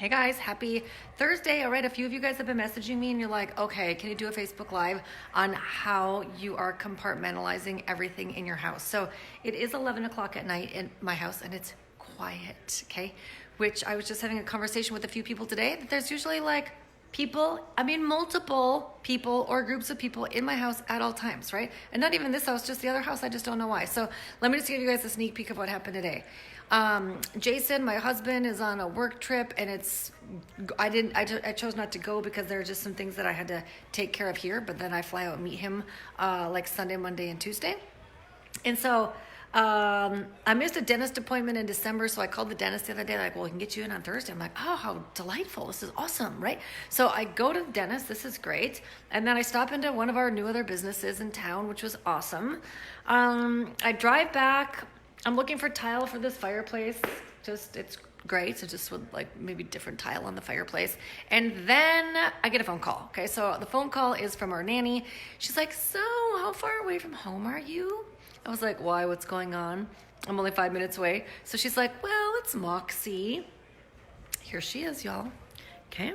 Hey guys, happy Thursday. All right, a few of you guys have been messaging me and you're like, okay, can you do a Facebook Live on how you are compartmentalizing everything in your house? So it is 11 o'clock at night in my house and it's quiet, okay? Which I was just having a conversation with a few people today that there's usually like multiple people or groups of people in my house at all times, right? And not even this house, just the other house. I just don't know why. So let me just give you guys a sneak peek of what happened today. Jason, my husband, is on a work trip, and I chose not to go because there are just some things that I had to take care of here. But then I fly out and meet him like Sunday, Monday, and Tuesday. And so I missed a dentist appointment in December, so I called the dentist the other day, like, well, we can get you in on Thursday. I'm like, oh, how delightful. This is awesome, right? So I go to the dentist. This is great. And then I stop into one of our new other businesses in town, which was awesome. I drive back. I'm looking for tile for this fireplace. It's great. So just with like maybe different tile on the fireplace. And then I get a phone call. Okay, so the phone call is from our nanny. She's like, so how far away from home are you? I was like, why? What's going on? I'm only 5 minutes away. So she's like, well, it's Moxie. Here she is, y'all. Okay.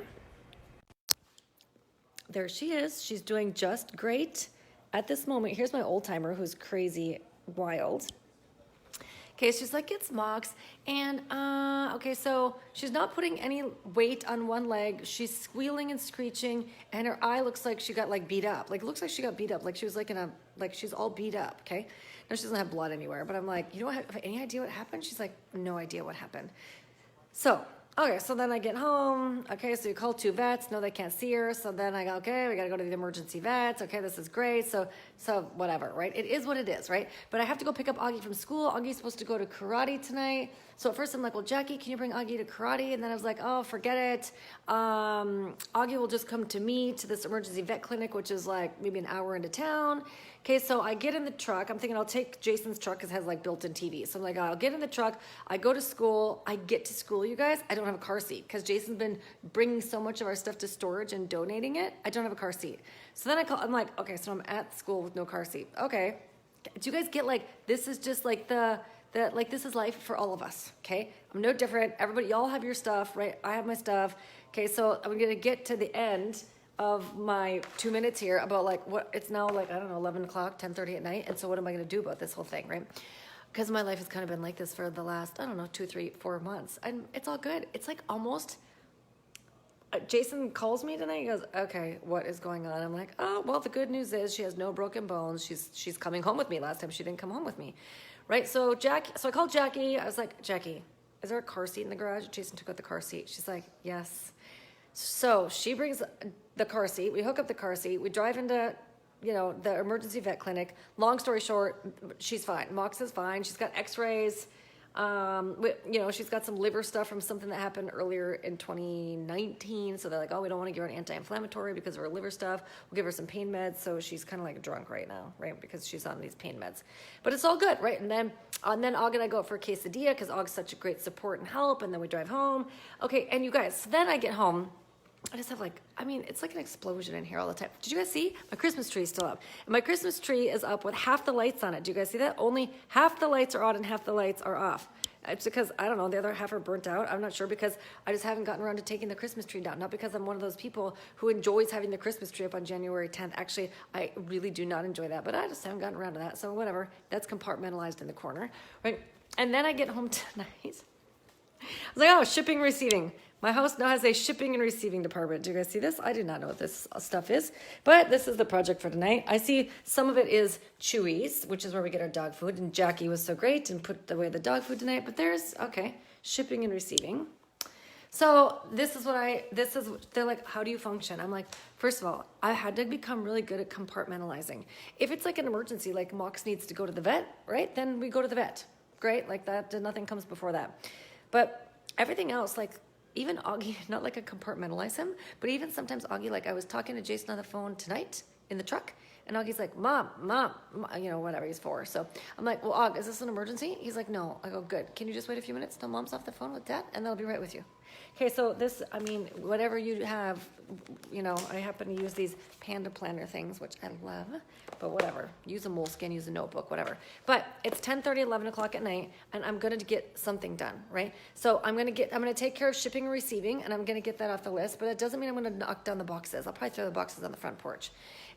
There she is. She's doing just great at this moment. Here's my old timer who's crazy wild. Okay, she's like, it's Mox. And, okay, so she's not putting any weight on one leg. She's squealing and screeching, and her eye looks like she got, like, beat up. Like, looks like she got beat up. Like, she was, like, she's all beat up, okay? No, she doesn't have blood anywhere. But I'm like, you don't have any idea what happened? She's like, no idea what happened. So, okay, so then I get home. Okay, so you call 2 vets. No, they can't see her. So then I go, okay, we got to go to the emergency vets. Okay, this is great. So whatever, right? It is what it is, right? But I have to go pick up Augie from school. Augie's supposed to go to karate tonight. So at first I'm like, well, Jackie, can you bring Augie to karate? And then I was like, oh, forget it. Augie will just come to me to this emergency vet clinic, which is like maybe an hour into town. Okay, so I get in the truck. I'm thinking I'll take Jason's truck because it has like built-in TV. So I'm like, I'll get in the truck. I go to school. I get to school, you guys. I don't have a car seat because Jason's been bringing so much of our stuff to storage and donating it. I don't have a car seat. So then I'm like, okay, so I'm at school with no car seat. Okay, do you guys get like, this is just like like this is life for all of us, okay? I'm no different. Everybody, y'all have your stuff, right? I have my stuff. Okay, so I'm gonna get to the end of my 2 minutes here about like what it's now like, I don't know, 11 o'clock, 10:30 at night. And so what am I going to do about this whole thing, right? Because my life has kind of been like this for the last, I don't know, 2, 3, 4 months. And it's all good. It's like almost, Jason calls me tonight. He goes, okay, what is going on? I'm like, oh, well, the good news is she has no broken bones. She's coming home with me. Last time she didn't come home with me, right? So I called Jackie. I was like, Jackie, is there a car seat in the garage? Jason took out the car seat. She's like, yes. So she brings the car seat. We hook up the car seat. We drive into, the emergency vet clinic. Long story short, she's fine. Mox is fine. She's got x-rays. She's got some liver stuff from something that happened earlier in 2019. So they're like, oh, we don't want to give her an anti-inflammatory because of her liver stuff. We'll give her some pain meds. So she's kind of like drunk right now, right? Because she's on these pain meds. But it's all good, right? And then Og and I go out for a quesadilla because Og's such a great support and help. And then we drive home. Okay, and you guys, so then I get home. I just have it's like an explosion in here all the time. Did you guys see? My Christmas tree is still up. And my Christmas tree is up with half the lights on it. Do you guys see that? Only half the lights are on and half the lights are off. It's because, I don't know, the other half are burnt out. I'm not sure because I just haven't gotten around to taking the Christmas tree down. Not because I'm one of those people who enjoys having the Christmas tree up on January 10th. Actually, I really do not enjoy that, but I just haven't gotten around to that. So whatever, that's compartmentalized in the corner, right? And then I get home tonight. I was like, oh, shipping, receiving. My house now has a shipping and receiving department. Do you guys see this? I do not know what this stuff is, but this is the project for tonight. I see some of it is Chewy's, which is where we get our dog food, and Jackie was so great and put away the dog food tonight, but there's, okay, shipping and receiving. So they're like, how do you function? I'm like, first of all, I had to become really good at compartmentalizing. If it's like an emergency, like Mox needs to go to the vet, right? Then we go to the vet. Great, like that, nothing comes before that. But everything else, like, even Augie, not like I compartmentalize him, but even sometimes Augie, like I was talking to Jason on the phone tonight in the truck, and Augie's like, Mom, whatever he's 4. So I'm like, well, Aug, is this an emergency? He's like, no. I go, good. Can you just wait a few minutes till Mom's off the phone with Dad, and then I'll be right with you. Okay, so this, I mean, whatever you have, you know, I happen to use these panda planner things, which I love, but whatever. Use a moleskin, use a notebook, whatever. But it's 10:30, 11 o'clock at night, and I'm gonna get something done, right? So I'm gonna take care of shipping and receiving, and I'm gonna get that off the list, but it doesn't mean I'm gonna knock down the boxes. I'll probably throw the boxes on the front porch.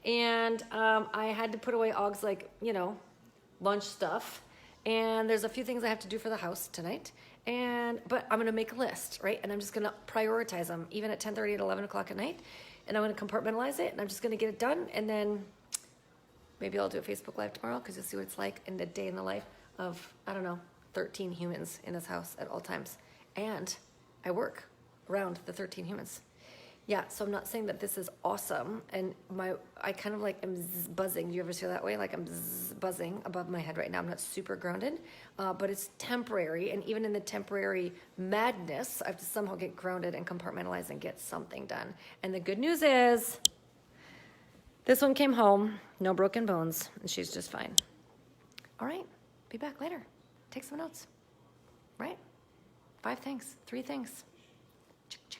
And I had to put away Aug's, like, you know, lunch stuff. And there's a few things I have to do for the house tonight. But I'm gonna make a list, right? And I'm just gonna prioritize them, even at 10:30 at 11 o'clock at night. And I'm gonna compartmentalize it, and I'm just gonna get it done. And then maybe I'll do a Facebook Live tomorrow, because you'll see what it's like in the day in the life of, I don't know, 13 humans in this house at all times. And I work around the 13 humans. Yeah, so I'm not saying that this is awesome, and I kind of like am buzzing. Do you ever feel that way? Like I'm buzzing above my head right now. I'm not super grounded, but it's temporary, and even in the temporary madness, I have to somehow get grounded and compartmentalize and get something done. And the good news is, this one came home, no broken bones, and she's just fine. All right, be back later. Take some notes, right? 5 things, 3 things. Check, check.